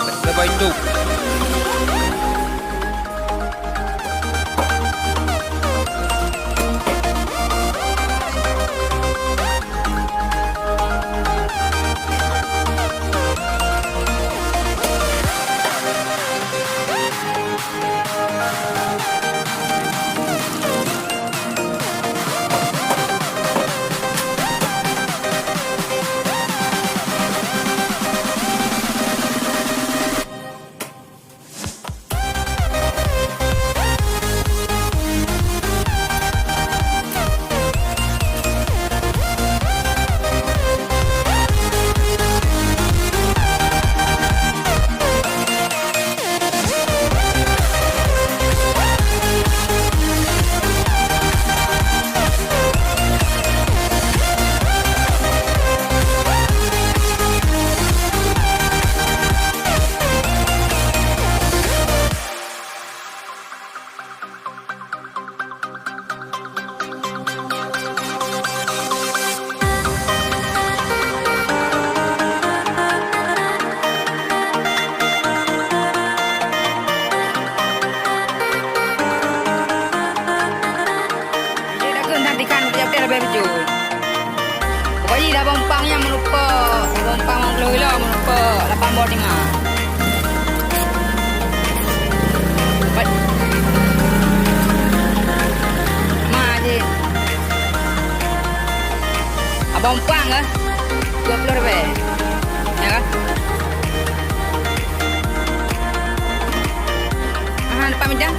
Sabay ito. Baju. Bayi dah bompangnya melupa. Bompang menggelola melupa. 8 bot 5. Ma je. Bompang ke? 20 lebih. Ya kan? Depan meja.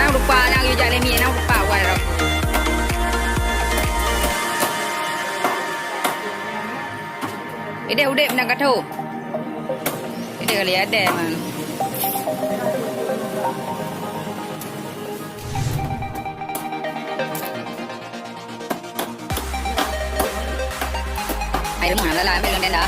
Lupa lagi jalan ni. Lupa awal aku. Ini udah menang kata. Ini kali ada man. Air mana lah, ambil yang dah.